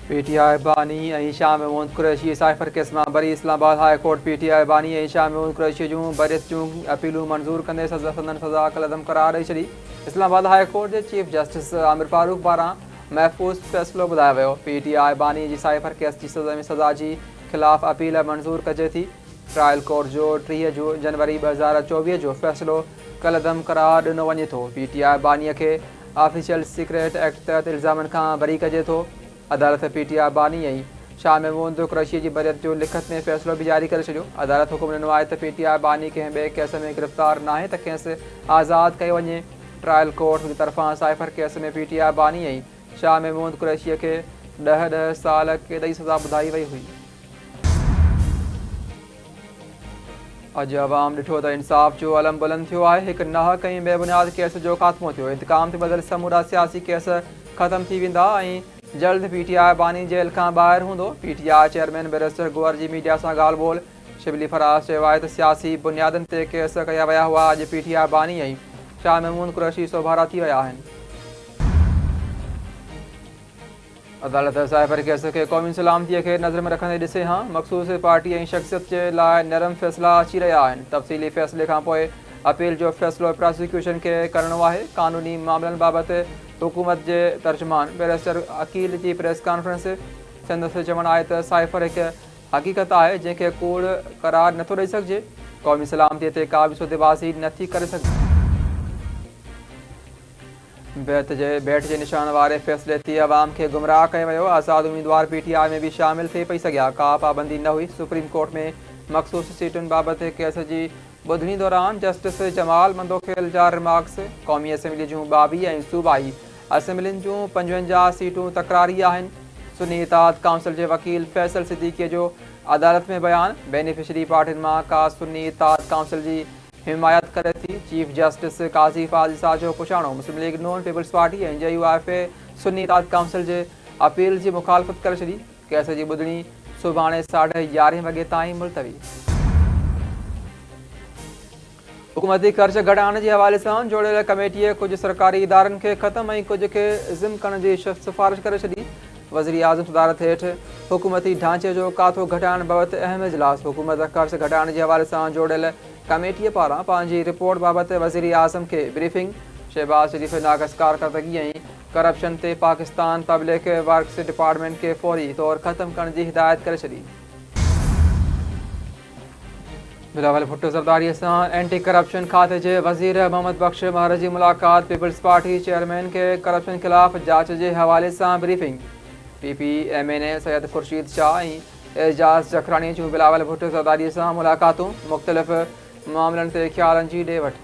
PTI बानी ऐं Shah Mahmud Qureshi cipher case मां बरी। इस्लामाबाद हाई कोर्ट पीटीआई बानी ऐं शाह महमूद कुरैशी जूं बरियत जूं अपीलूं मंज़ूर कंदे संदन सज़ा कलदम करार ॾेई छॾी। इस्लामाबाद हाई कोर्ट जे चीफ जस्टिस आमिर फारूक पारां महफ़ूज़ फ़ैसिलो ॿुधायो वियो। पीटीआई बानी जी साइफर केस जी सज़ा जी ख़िलाफ़ अपील मंज़ूर कजे थी। ट्रायल कोर्ट जो 30 जनवरी 2024 जो फ़ैसिलो कलदम करार ॾिनो वञे थो। पीटीआई बानीअ खे ऑफिशियल सीक्रेट एक्ट तहत इल्ज़ामनि खां बरी कजे थो। अदालत पीटीआई बानी ऐं शाह महमूद कुरैशी जी बरियत जो लिखत में फ़ैसिलो बि जारी करे छॾियो। अदालत हुकुम ॾिनो आहे त पीटीआई बानी कंहिं ॿिए केस में गिरफ़्तार नाहे त खेसि आज़ादु कयो वञे। ट्रायल कोर्ट जी तरफ़ां साइफर केस में पीटीआई बानी ऐं शाह महमूद कुरैशीअ खे 10 साल क़ैद जी सज़ा ॿुधाई वई हुई। अॼु अवाम ॾिठो त इंसाफ़ जो अलम बुलंद थियो आहे। हिकु नाहक ऐं बेबुनियाद केस जो ख़ात्मो थियो। इंतकाम ते बदल समूरा सियासी केस ख़त्म थी वेंदा ऐं जल्द पीटीआई बानी जेल खां ॿाहिरि हूंदो। पीटीआई चेयरमैन बैरिस्टर गोहर जी मीडिया सां ॻाल्हि ॿोल शिबली फराज़ चयो आहे त सियासी बुनियादनि ते केस कया विया हुआ। अॼु पीटीआई बानी ऐं शाह महमूद कुरैशी सोभारा थी विया आहिनि। अदालत साइबर केस खे क़ौमी सलामतीअ खे नज़र में रखंदे ॾिसे हां मख़सूस पार्टी ऐं शख़्सियत जे लाइ नरम फ़ैसिला अची रहिया आहिनि। तफ़सीली फ़ैसिले खां पोइ अपील जो फ़ैसिलो प्रोसिक्यूशन खे करणो आहे। क़ानूनी मामलनि बाबति हुकूमत जे तर्जुमान बैरिस्टर अकील जी प्रेस कॉन्फ्रेंस। संदसि चवणु आहे त साइफर हिकु हक़ीक़त आहे जंहिंखे कूड़ करार नथो ॾेई सघिजे। क़ौमी सलामतीअ ते का बि सुदेबाज़ी नथी करे सघे। बैट जे निशान वारे फ़ैसिले ते अवाम खे गुमराह कयो वियो। आज़ाद उम्मीदवार पीटीआई में बि शामिल थी पई सघिया। का पाबंदी न हुई। सुप्रीम कोर्ट में मख़सूस सीटुनि बाबति केस जी ॿुधणी दौरान जस्टिस जमाल मंदोखेल जा रिमार्क्स। क़ौमी असेंबली जूं 22 ऐं सूबाई असेंबलियुनि जूं 55 सीटूं तकरारी आहिनि। सुन्नी इताद काउंसिल जे वकील फैसल सिद्दीकीअ जो अदालत में बयान। बेनिफिशरी पार्टियुनि मां का सुन्नी इताद काउंसिल जी हिमायत करे थी। चीफ जस्टिस काज़ी फाज़िसा जो पुछाणो मुस्लिम लीग नून पीपल्स पार्टी ऐं JUIF सुन्नी इताद काउंसिल जे अपील जी मुखालफ़त करे छॾी। केस जी ॿुधणी सुभाणे 11:30 वॻे ताईं मुलतवी। हुकूमती ख़र्च घटाइण जे हवाले सां जोड़ियल कमेटीअ कुझु सरकारी इदारनि खे ख़त्म ऐं कुझु खे ज़िम करण जी सिफ़ारिश करे छॾी। वज़ीर आज़म सदारत हेठि हुकूमती ढांचे जो काथो घटाइण बाबति अहम इजलास। हुकूमत ख़र्च घटाइण जे हवाले सां जोड़ियल कमेटीअ पारां पंहिंजी रिपोर्ट बाबति वज़ीर आज़म खे ब्रीफिंग। शहबाज़ शरीफ़ नाक़स कारकर्दगी ऐं करप्शन ते पाकिस्तान पब्लिक वर्क्स डिपार्टमेंट खे फौरी तौरु ख़त्म करण जी हिदायत करे छॾी। बिलावल भुट्टो ज़रदारीअ सां एंटी करप्शन खाते जे वज़ीर मोहम्मद बख्श महर जी मुलाक़ात। पीपल्स पार्टी चेयरमैन खे करप्शन ख़िलाफ़ जांच जे हवाले सां ब्रीफिंग। PPMNA सैयद खुर्शीद शाह ऐं एजाज़ जखरानी जूं बिलावल भुट्टो ज़रदारीअ सां मुलाक़ातूं। मुख़्तलिफ़ मामलनि ते ख़्यालनि जी ॾे वठि।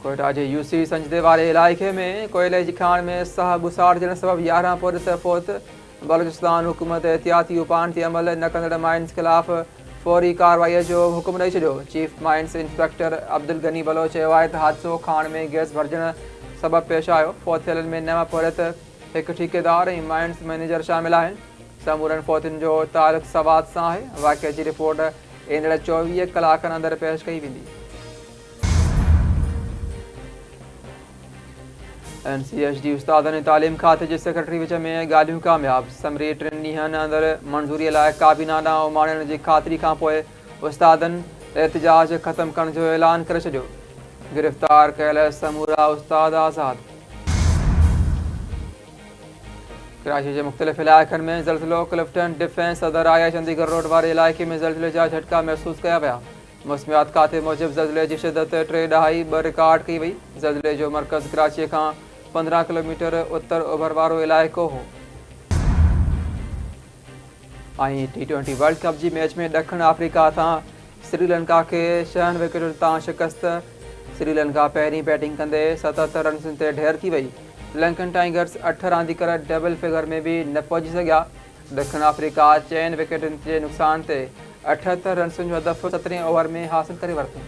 कोयटा जे UC संजदे वारे इलाइक़े में कोयले जी खाण में साह गुसाड़जण सबबि 11 पुरित फ़ौत। बलूचिस्तान हुकूमत एहतियाती उपान ते अमल न कंदड़ माइंस ख़िलाफ़ फौरी कार्रवाईअ जो हुकुम ॾेई छॾियो। चीफ माइंस इंस्पेक्टर अब्दुल गनी बलो चयो आहे त हादिसो खाण में गैस भरिजण सबबि पेश आयो। फ़ौत थियलनि में 9 पुरित, हिकु ठेकेदार ऐं माइंस मैनेजर शामिल आहिनि। समूरनि फ़ौतुनि जो तालुक़ु सवात सां आहे। वाक़िए जी रिपोर्ट ईंदड़ 24 कलाकनि अंदरि पेश कई वेंदी। NCHD उस्तादनि ऐं तालीम खाते जे सेक्रेटरी विच में ॻाल्हियूं कामयाब। समरी 3 ॾींहंनि अंदरि मंज़ूरीअ लाइ काबीना उमाणण जी ख़ातिरी खां पोइ उस्तादनि एहतिजाज ख़त्म करण जो ऐलान करे छॾियो। गिरफ़्तार कयल समूरा उस्ताद आज़ाद। कराची जे मुख़्तलिफ़ इलाइक़नि में ज़लज़लो। क्लिफ्टन डिफेंस सदर आया चंडीगढ़ रोड वारे इलाइक़े में ज़लज़ले जा झटका महसूस कया विया। मौसमियात खाते मूजिबि ज़लज़ले जी शिदत 3.2 रिकॉर्ड कई वई। ज़लज़ले जो मर्कज़ कराचीअ खां 15 किलोमीटर उत्तर ओभर वारो इलाइक़ो हो। ऐं T20 वर्ल्ड कप जी मैच में ॾखण अफ्रीका तां श्रीलंका खे 6 विकेटुनि तां शिकस्त। श्रीलंका पहिरीं बैटिंग कंदे 77 रन्सनि ते ढेर थी वई। लंकन टाइगर्स 8 रांदीगर डबल फिगर में बि न पहुची सघिया। ॾखण अफ्रीका 4 विकेटुनि जे नुक़सान ते 78 रन्सनि जो हदफ़ 17 ओवर में हासिल करे वरितो।